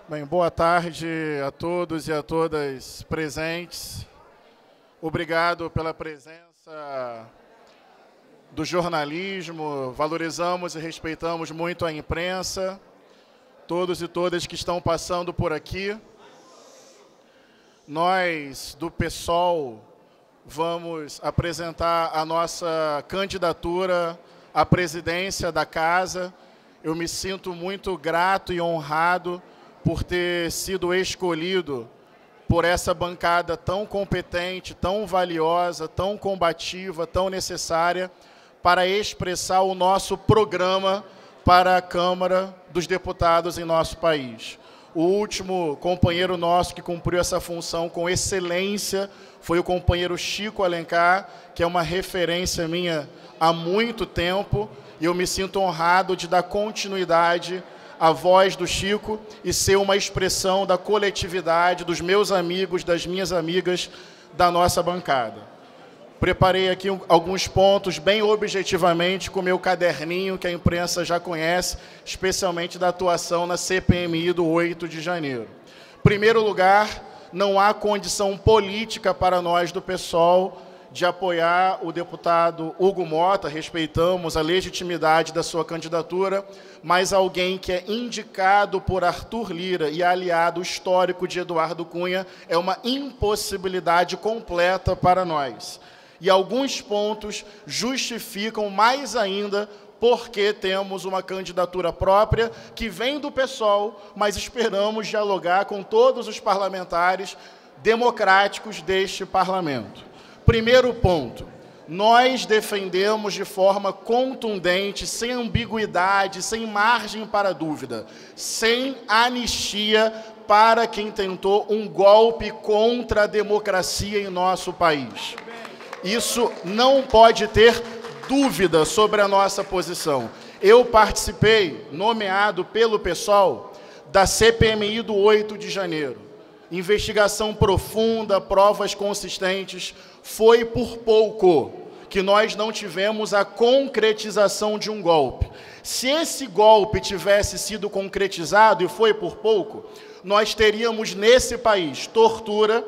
Bem, boa tarde a todos e a todas presentes. Obrigado pela presença do jornalismo. Valorizamos e respeitamos muito a imprensa, todos e todas que estão passando por aqui. Nós, do PSOL, vamos apresentar a nossa candidatura à presidência da Casa. Eu me sinto muito grato e honrado por ter sido escolhido por essa bancada tão competente, tão valiosa, tão combativa, tão necessária para expressar o nosso programa para a Câmara dos Deputados em nosso país. O último companheiro nosso que cumpriu essa função com excelência foi o companheiro Chico Alencar, que é uma referência minha há muito tempo, e eu me sinto honrado de dar continuidade a voz do Chico e ser uma expressão da coletividade, dos meus amigos, das minhas amigas, da nossa bancada. Preparei aqui alguns pontos bem objetivamente com o meu caderninho, que a imprensa já conhece, especialmente da atuação na CPMI do 8 de janeiro. Em primeiro lugar, não há condição política para nós do PSOL de apoiar o deputado Hugo Mota, respeitamos a legitimidade da sua candidatura, mas alguém que é indicado por Arthur Lira e aliado histórico de Eduardo Cunha é uma impossibilidade completa para nós. E alguns pontos justificam mais ainda porque temos uma candidatura própria que vem do PSOL, mas esperamos dialogar com todos os parlamentares democráticos deste parlamento. Primeiro ponto, nós defendemos de forma contundente, sem ambiguidade, sem margem para dúvida, sem anistia para quem tentou um golpe contra a democracia em nosso país. Isso não pode ter dúvida sobre a nossa posição. Eu participei, nomeado pelo PSOL, da CPMI do 8 de janeiro. Investigação profunda, provas consistentes. Foi por pouco que nós não tivemos a concretização de um golpe. Se esse golpe tivesse sido concretizado, e foi por pouco, nós teríamos nesse país tortura,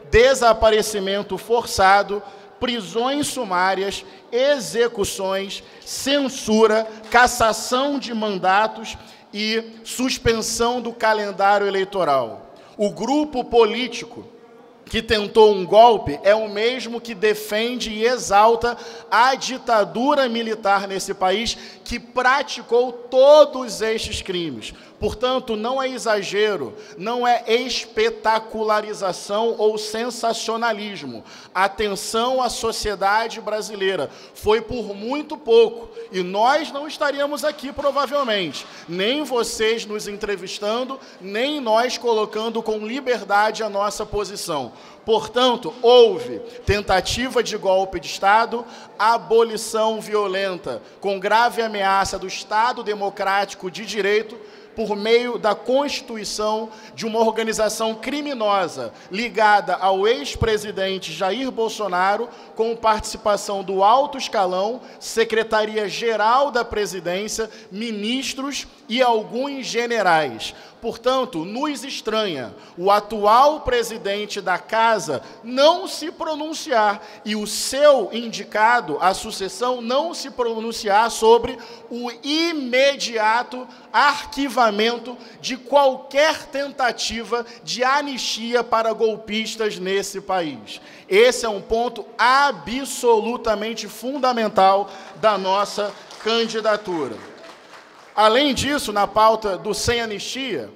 desaparecimento forçado, prisões sumárias, execuções, censura, cassação de mandatos e suspensão do calendário eleitoral. O grupo político que tentou um golpe é o mesmo que defende e exalta a ditadura militar nesse país, que praticou todos estes crimes. Portanto, não é exagero, não é espetacularização ou sensacionalismo. Atenção à sociedade brasileira. Foi por muito pouco. E nós não estaríamos aqui, provavelmente. Nem vocês nos entrevistando, nem nós colocando com liberdade a nossa posição. Portanto, houve tentativa de golpe de Estado, abolição violenta, com grave ameaça do Estado democrático de direito, por meio da constituição de uma organização criminosa ligada ao ex-presidente Jair Bolsonaro, com participação do alto escalão, Secretaria-Geral da Presidência, ministros e alguns generais. Portanto, nos estranha o atual presidente da Casa não se pronunciar e o seu indicado à sucessão não se pronunciar sobre o imediato arquivamento de qualquer tentativa de anistia para golpistas nesse país. Esse é um ponto absolutamente fundamental da nossa candidatura. Além disso, na pauta do sem anistia,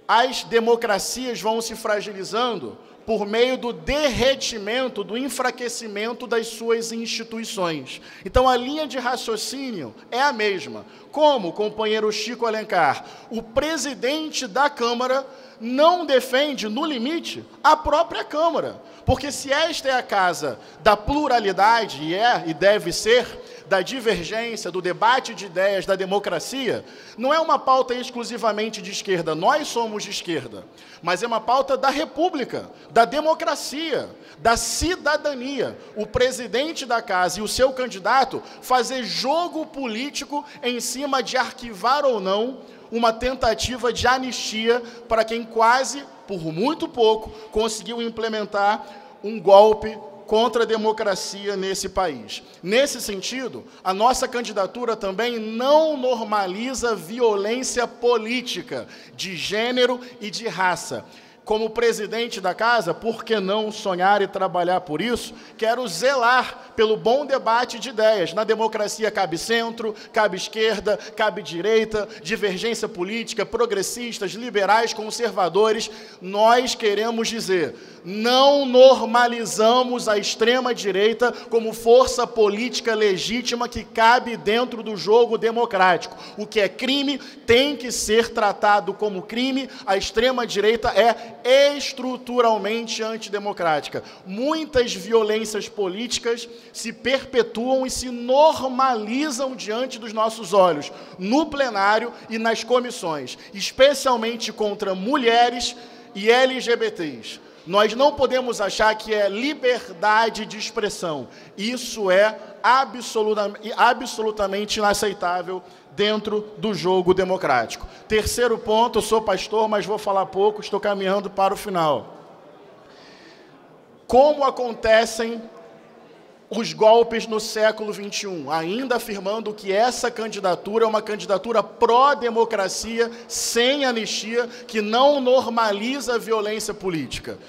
as democracias vão se fragilizando por meio do derretimento, do enfraquecimento das suas instituições. Então, a linha de raciocínio é a mesma. Como, companheiro Chico Alencar, o presidente da Câmara não defende, no limite, a própria Câmara. Porque se esta é a casa da pluralidade, e é e deve ser, da divergência, do debate de ideias, da democracia, não é uma pauta exclusivamente de esquerda, nós somos de esquerda, mas é uma pauta da república, da democracia, da cidadania. O presidente da casa e o seu candidato fazer jogo político em cima de arquivar ou não uma tentativa de anistia para quem quase, por muito pouco, conseguiu implementar um golpe contra a democracia nesse país. Nesse sentido, a nossa candidatura também não normaliza violência política de gênero e de raça. Como presidente da casa, por que não sonhar e trabalhar por isso? Quero zelar pelo bom debate de ideias. Na democracia cabe centro, cabe esquerda, cabe direita, divergência política, progressistas, liberais, conservadores. Nós queremos dizer, não normalizamos a extrema-direita como força política legítima que cabe dentro do jogo democrático. O que é crime tem que ser tratado como crime. A extrema-direita é estruturalmente antidemocrática. Muitas violências políticas se perpetuam e se normalizam diante dos nossos olhos, no plenário e nas comissões, especialmente contra mulheres e LGBTs. Nós não podemos achar que é liberdade de expressão. Isso é absolutamente inaceitável dentro do jogo democrático. Terceiro ponto, eu sou pastor, mas vou falar pouco, estou caminhando para o final. Como acontecem os golpes no século XXI, ainda afirmando que essa candidatura é uma candidatura pró-democracia, sem anistia, que não normaliza a violência política.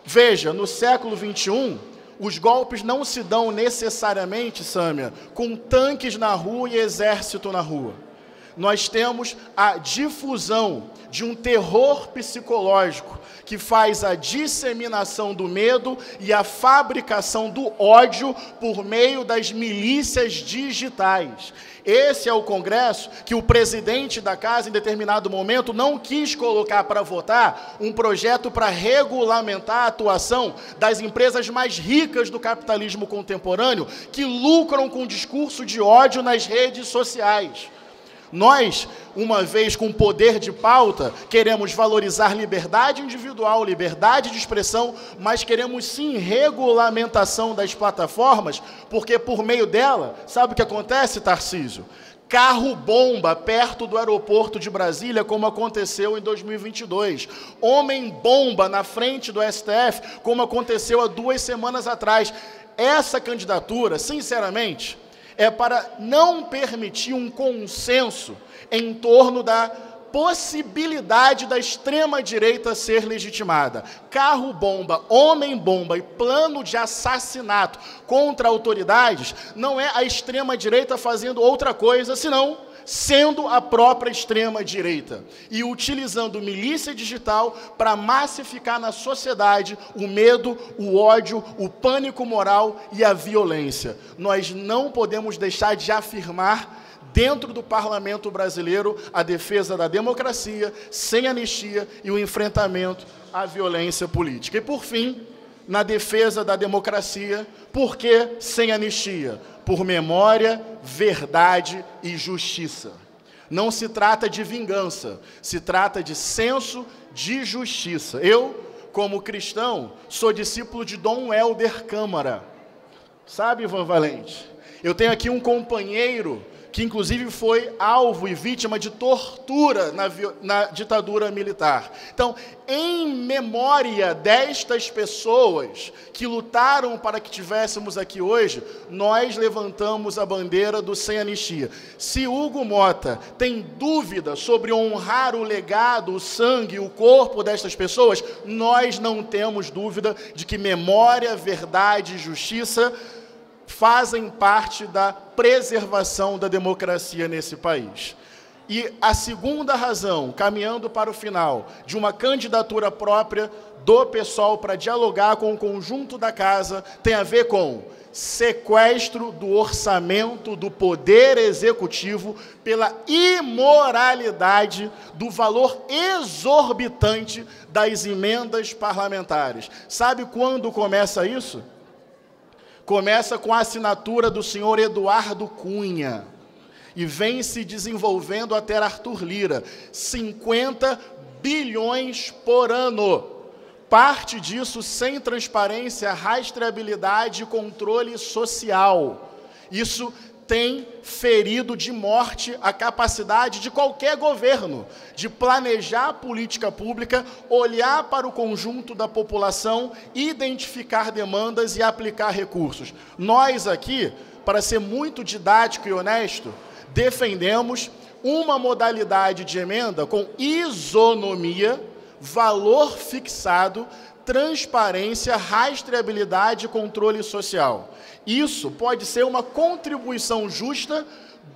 Veja, no século XXI, os golpes não se dão necessariamente, Sâmia, com tanques na rua e exército na rua. Nós temos a difusão de um terror psicológico que faz a disseminação do medo e a fabricação do ódio por meio das milícias digitais. Esse é o Congresso que o presidente da casa, em determinado momento, não quis colocar para votar um projeto para regulamentar a atuação das empresas mais ricas do capitalismo contemporâneo, que lucram com discurso de ódio nas redes sociais. Nós, uma vez com poder de pauta, queremos valorizar liberdade individual, liberdade de expressão, mas queremos sim regulamentação das plataformas, porque por meio dela, sabe o que acontece, Tarcísio? Carro-bomba perto do aeroporto de Brasília, como aconteceu em 2022. Homem-bomba na frente do STF, como aconteceu há 2 semanas atrás. Essa candidatura, sinceramente, é para não permitir um consenso em torno da possibilidade da extrema-direita ser legitimada. Carro-bomba, homem-bomba e plano de assassinato contra autoridades não é a extrema-direita fazendo outra coisa, senão sendo a própria extrema-direita e utilizando milícia digital para massificar na sociedade o medo, o ódio, o pânico moral e a violência. Nós não podemos deixar de afirmar dentro do parlamento brasileiro a defesa da democracia, sem anistia e o enfrentamento à violência política. E, por fim, na defesa da democracia, por que sem anistia? Por memória, verdade e justiça. Não se trata de vingança, se trata de senso de justiça. Eu, como cristão, sou discípulo de Dom Helder Câmara. Sabe, Ivan Valente? Eu tenho aqui um companheiro que inclusive foi alvo e vítima de tortura na ditadura militar. Então, em memória destas pessoas que lutaram para que tivéssemos aqui hoje, nós levantamos a bandeira do sem anistia. Se Hugo Mota tem dúvida sobre honrar o legado, o sangue, o corpo destas pessoas, nós não temos dúvida de que memória, verdade e justiça fazem parte da preservação da democracia nesse país. E a segunda razão, caminhando para o final, de uma candidatura própria do PSOL para dialogar com o conjunto da casa, tem a ver com sequestro do orçamento do Poder Executivo pela imoralidade do valor exorbitante das emendas parlamentares. Sabe quando começa isso? Começa com a assinatura do senhor Eduardo Cunha e vem se desenvolvendo até Arthur Lira. 50 bilhões por ano. Parte disso sem transparência, rastreabilidade e controle social. Isso tem ferido de morte a capacidade de qualquer governo de planejar a política pública, olhar para o conjunto da população, identificar demandas e aplicar recursos. Nós aqui, para ser muito didático e honesto, defendemos uma modalidade de emenda com isonomia, valor fixado, transparência, rastreabilidade e controle social. Isso pode ser uma contribuição justa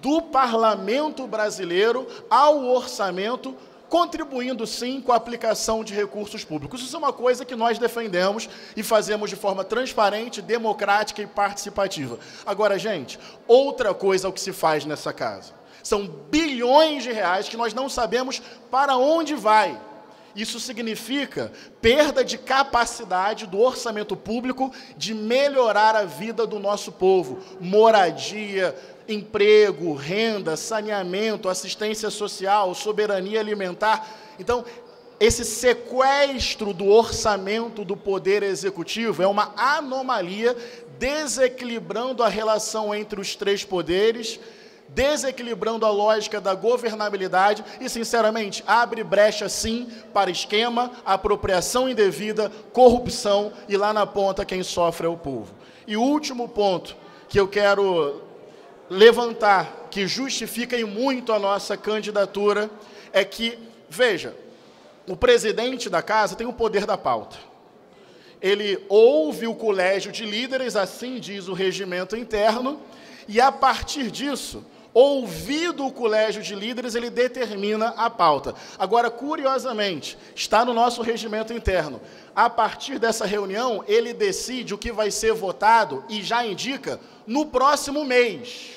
do parlamento brasileiro ao orçamento, contribuindo, sim, com a aplicação de recursos públicos. Isso é uma coisa que nós defendemos e fazemos de forma transparente, democrática e participativa. Agora, gente, outra coisa é o que se faz nessa casa. São bilhões de reais que nós não sabemos para onde vai. Isso significa perda de capacidade do orçamento público de melhorar a vida do nosso povo. Moradia, emprego, renda, saneamento, assistência social, soberania alimentar. Então, esse sequestro do orçamento do Poder Executivo é uma anomalia, desequilibrando a relação entre os três poderes, desequilibrando a lógica da governabilidade e, sinceramente, abre brecha, sim, para esquema, apropriação indevida, corrupção e, lá na ponta, quem sofre é o povo. E o último ponto que eu quero levantar, que justifica e muito a nossa candidatura, é que, veja, o presidente da casa tem o poder da pauta. Ele ouve o colégio de líderes, assim diz o regimento interno, e, a partir disso, ouvido o colégio de líderes, ele determina a pauta. Agora, curiosamente, está no nosso regimento interno. A partir dessa reunião, ele decide o que vai ser votado e já indica no próximo mês.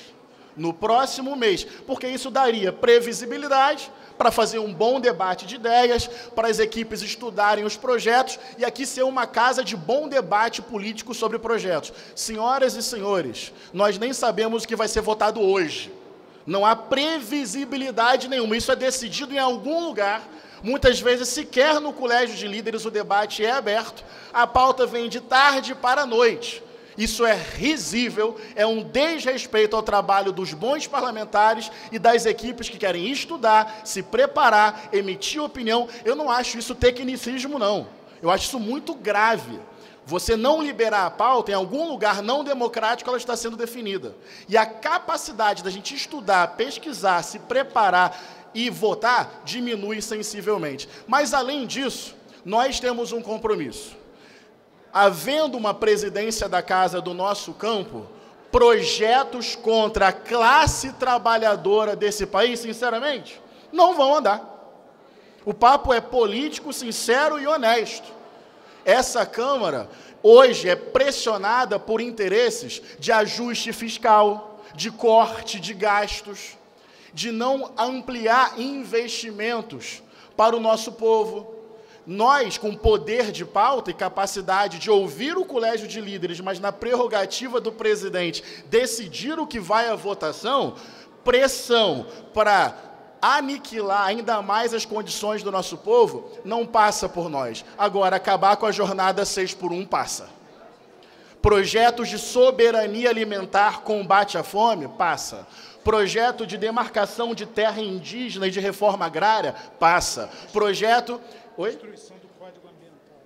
No próximo mês, porque isso daria previsibilidade para fazer um bom debate de ideias, para as equipes estudarem os projetos e aqui ser uma casa de bom debate político sobre projetos. Senhoras e senhores, nós nem sabemos o que vai ser votado hoje. Não há previsibilidade nenhuma. Isso é decidido em algum lugar. Muitas vezes, sequer no colégio de líderes, o debate é aberto. A pauta vem de tarde para a noite. Isso é risível, é um desrespeito ao trabalho dos bons parlamentares e das equipes que querem estudar, se preparar, emitir opinião. Eu não acho isso tecnicismo, não. Eu acho isso muito grave. Você não liberar a pauta, em algum lugar não democrático, ela está sendo definida. E a capacidade da gente estudar, pesquisar, se preparar e votar diminui sensivelmente. Mas, além disso, nós temos um compromisso. Havendo uma presidência da casa do nosso campo, projetos contra a classe trabalhadora desse país, sinceramente, não vão andar. O papo é político, sincero e honesto. Essa Câmara, hoje, é pressionada por interesses de ajuste fiscal, de corte de gastos, de não ampliar investimentos para o nosso povo. Nós, com poder de pauta e capacidade de ouvir o colégio de líderes, mas na prerrogativa do presidente decidir o que vai à votação, pressão para aniquilar ainda mais as condições do nosso povo, não passa por nós. Agora, acabar com a jornada 6x1 passa. Projetos de soberania alimentar, combate à fome, passa. Projeto de demarcação de terra indígena e de reforma agrária, passa. Projeto... Oi?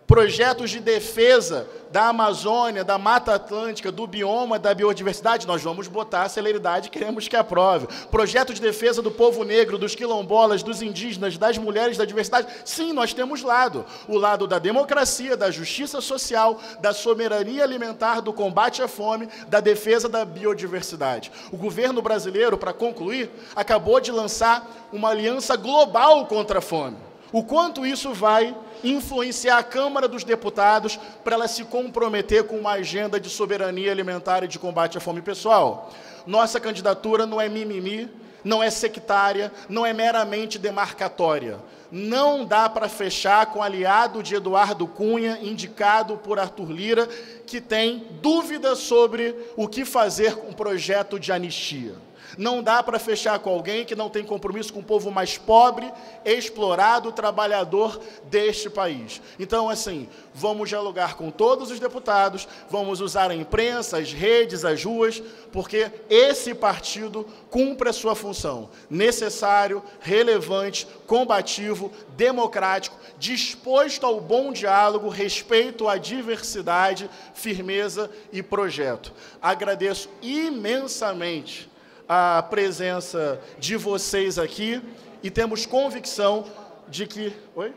Projetos de defesa da Amazônia, da Mata Atlântica, do bioma, da biodiversidade, nós vamos botar a celeridade, queremos que aprove. Projeto de defesa do povo negro, dos quilombolas, dos indígenas, das mulheres, da diversidade. Sim, nós temos lado. O lado da democracia, da justiça social, da soberania alimentar, do combate à fome, da defesa da biodiversidade. O governo brasileiro, para concluir, acabou de lançar uma aliança global contra a fome. O quanto isso vai influenciar a Câmara dos Deputados para ela se comprometer com uma agenda de soberania alimentar e de combate à fome. Pessoal, nossa candidatura não é mimimi, não é sectária, não é meramente demarcatória. Não dá para fechar com o aliado de Eduardo Cunha, indicado por Arthur Lira, que tem dúvidas sobre o que fazer com o projeto de anistia. Não dá para fechar com alguém que não tem compromisso com o povo mais pobre, explorado, trabalhador deste país. Então, assim, vamos dialogar com todos os deputados, vamos usar a imprensa, as redes, as ruas, porque esse partido cumpre a sua função. Necessário, relevante, combativo, democrático, disposto ao bom diálogo, respeito à diversidade, firmeza e projeto. Agradeço imensamente a presença de vocês aqui e temos convicção de que... Oi?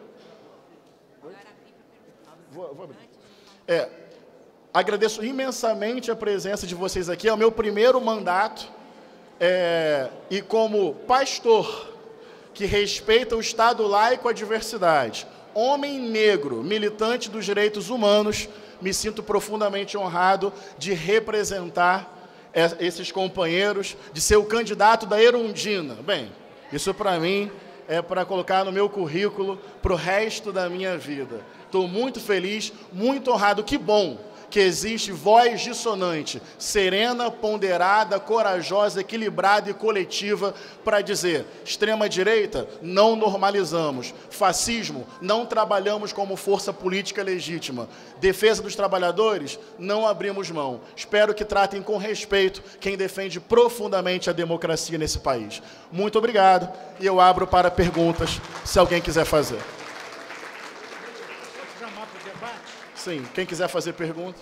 Vou abrir. Agradeço imensamente a presença de vocês aqui. É o meu primeiro mandato e como pastor que respeita o Estado laico à diversidade, homem negro, militante dos direitos humanos, me sinto profundamente honrado de representar esses companheiros, de ser o candidato da Erundina. Bem, isso para mim é para colocar no meu currículo para o resto da minha vida. Estou muito feliz, muito honrado. Que bom que existe voz dissonante, serena, ponderada, corajosa, equilibrada e coletiva para dizer: extrema-direita, não normalizamos. Fascismo, não trabalhamos como força política legítima. Defesa dos trabalhadores, não abrimos mão. Espero que tratem com respeito quem defende profundamente a democracia nesse país. Muito obrigado e eu abro para perguntas, se alguém quiser fazer. Sim, quem quiser fazer pergunta.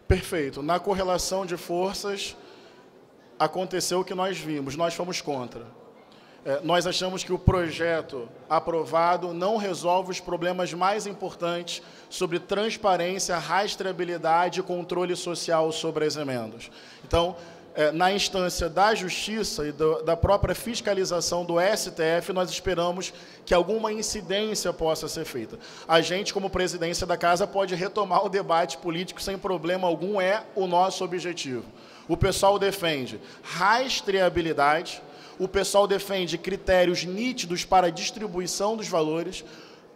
Perfeito. Na correlação de forças, aconteceu o que nós vimos, nós fomos contra. Nós achamos que o projeto aprovado não resolve os problemas mais importantes sobre transparência, rastreabilidade e controle social sobre as emendas. Então, na instância da Justiça e da própria fiscalização do STF, nós esperamos que alguma incidência possa ser feita. A gente, como presidência da Casa, pode retomar o debate político sem problema algum, é o nosso objetivo. O pessoal defende rastreabilidade, o pessoal defende critérios nítidos para a distribuição dos valores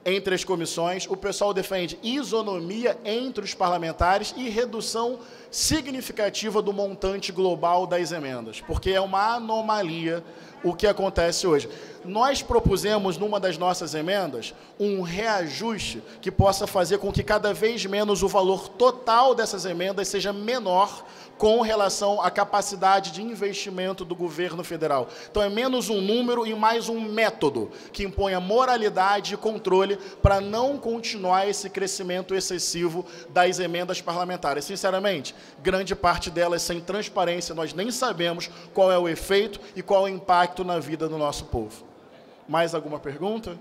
entre as comissões, o pessoal defende isonomia entre os parlamentares e redução significativa do montante global das emendas, porque é uma anomalia o que acontece hoje. Nós propusemos, numa das nossas emendas, um reajuste que possa fazer com que cada vez menos o valor total dessas emendas seja menor com relação à capacidade de investimento do governo federal. Então, é menos um número e mais um método que impõe a moralidade e controle para não continuar esse crescimento excessivo das emendas parlamentares. Sinceramente, grande parte delas sem transparência, nós nem sabemos qual é o efeito e qual é o impacto na vida do nosso povo. Mais alguma pergunta?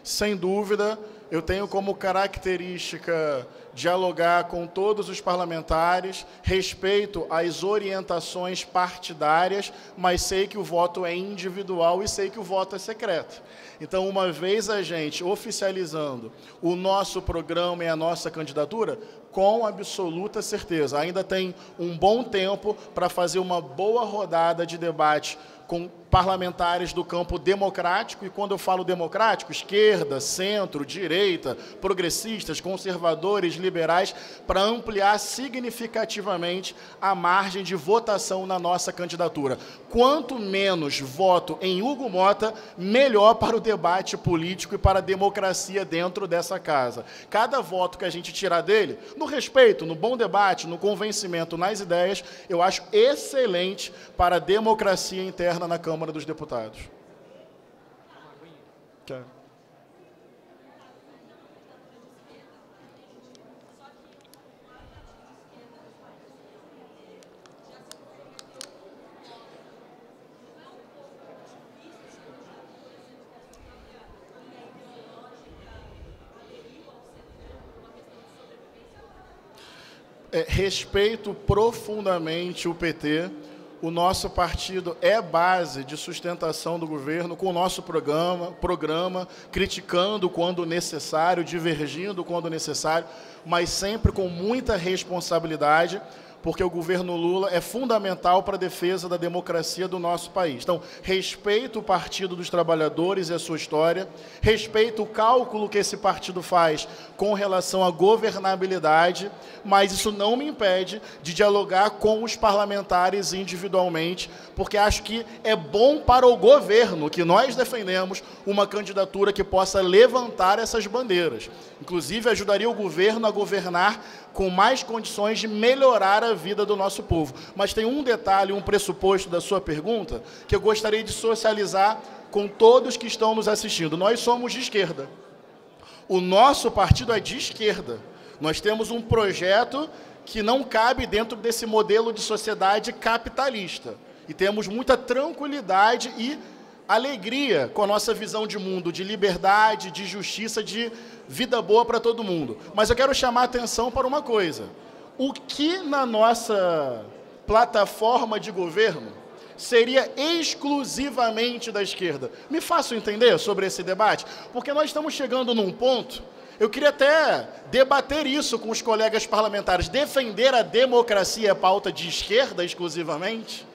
Sem dúvida, eu tenho como característica dialogar com todos os parlamentares, respeito às orientações partidárias, mas sei que o voto é individual e sei que o voto é secreto. Então, uma vez a gente oficializando o nosso programa e a nossa candidatura, com absoluta certeza, ainda tem um bom tempo para fazer uma boa rodada de debate com parlamentares do campo democrático, e quando eu falo democrático, esquerda, centro, direita, progressistas, conservadores, liberais, liberais para ampliar significativamente a margem de votação na nossa candidatura. Quanto menos voto em Hugo Mota, melhor para o debate político e para a democracia dentro dessa casa. Cada voto que a gente tirar dele, no respeito, no bom debate, no convencimento, nas ideias, eu acho excelente para a democracia interna na Câmara dos Deputados. Respeito profundamente o PT. O nosso partido é base de sustentação do governo, com o nosso programa, criticando quando necessário, divergindo quando necessário, mas sempre com muita responsabilidade, porque o governo Lula é fundamental para a defesa da democracia do nosso país. Então, respeito o Partido dos Trabalhadores e a sua história, respeito o cálculo que esse partido faz com relação à governabilidade, mas isso não me impede de dialogar com os parlamentares individualmente, porque acho que é bom para o governo que nós defendemos uma candidatura que possa levantar essas bandeiras. Inclusive, ajudaria o governo a governar com mais condições de melhorar a vida do nosso povo. Mas tem um detalhe, um pressuposto da sua pergunta, que eu gostaria de socializar com todos que estão nos assistindo. Nós somos de esquerda. O nosso partido é de esquerda. Nós temos um projeto que não cabe dentro desse modelo de sociedade capitalista. E temos muita tranquilidade e alegria com a nossa visão de mundo, de liberdade, de justiça, de vida boa para todo mundo. Mas eu quero chamar a atenção para uma coisa. O que na nossa plataforma de governo seria exclusivamente da esquerda? Me faço entender sobre esse debate? Porque nós estamos chegando num ponto, eu queria até debater isso com os colegas parlamentares. Defender a democracia é pauta de esquerda exclusivamente?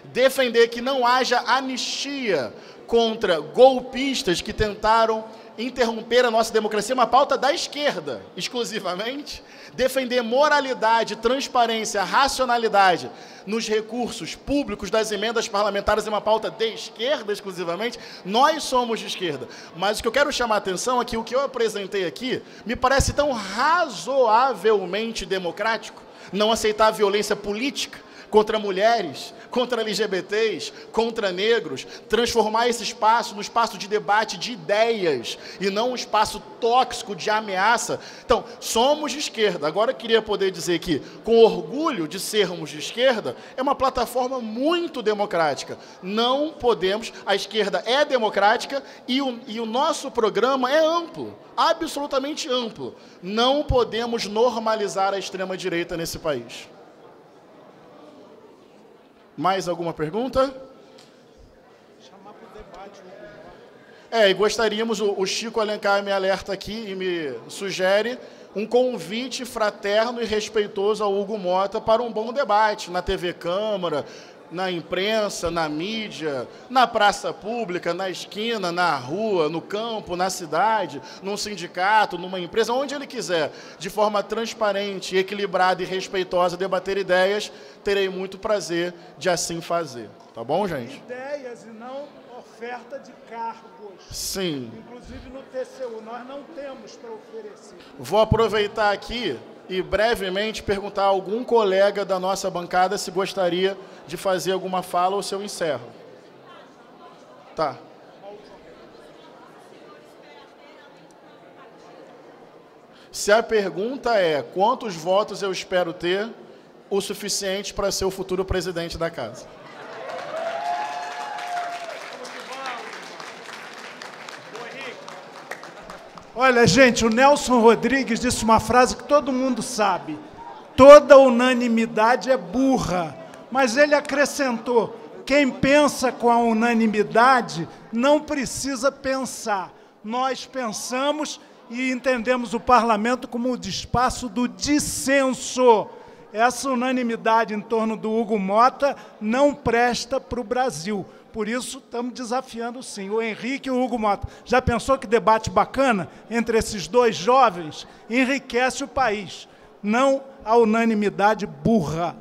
Defender que não haja anistia contra golpistas que tentaram interromper a nossa democracia, uma pauta da esquerda, exclusivamente. Defender moralidade, transparência, racionalidade nos recursos públicos das emendas parlamentares é uma pauta de esquerda, exclusivamente. Nós somos de esquerda. Mas o que eu quero chamar a atenção é que o que eu apresentei aqui me parece tão razoavelmente democrático. Não aceitar a violência política contra mulheres, contra LGBTs, contra negros, transformar esse espaço num espaço de debate de ideias e não um espaço tóxico de ameaça. Então, somos de esquerda. Agora, eu queria poder dizer que, com orgulho de sermos de esquerda, é uma plataforma muito democrática. Não podemos, a esquerda é democrática e o nosso programa é amplo, absolutamente amplo. Não podemos normalizar a extrema-direita nesse país. Mais alguma pergunta? Chamar para o debate. E gostaríamos, o Chico Alencar me alerta aqui e me sugere um convite fraterno e respeitoso ao Hugo Mota para um bom debate na TV Câmara, na imprensa, na mídia, na praça pública, na esquina, na rua, no campo, na cidade, num sindicato, numa empresa, onde ele quiser, de forma transparente, equilibrada e respeitosa, debater ideias, terei muito prazer de assim fazer. Tá bom, gente? Ideias e não oferta de cargos. Sim. Inclusive no TCU, nós não temos para oferecer. Vou aproveitar aqui e brevemente perguntar a algum colega da nossa bancada se gostaria de fazer alguma fala ou se eu encerro. Tá. Se a pergunta é quantos votos eu espero ter, o suficiente para ser o futuro presidente da casa. Olha, gente, o Nelson Rodrigues disse uma frase que todo mundo sabe. Toda unanimidade é burra. Mas ele acrescentou, quem pensa com a unanimidade não precisa pensar. Nós pensamos e entendemos o parlamento como o espaço do dissenso. Essa unanimidade em torno do Hugo Mota não presta para o Brasil. Por isso, estamos desafiando, sim, o Henrique e o Hugo Mota. Já pensou que debate bacana entre esses dois jovens? Enriquece o país, não a unanimidade burra.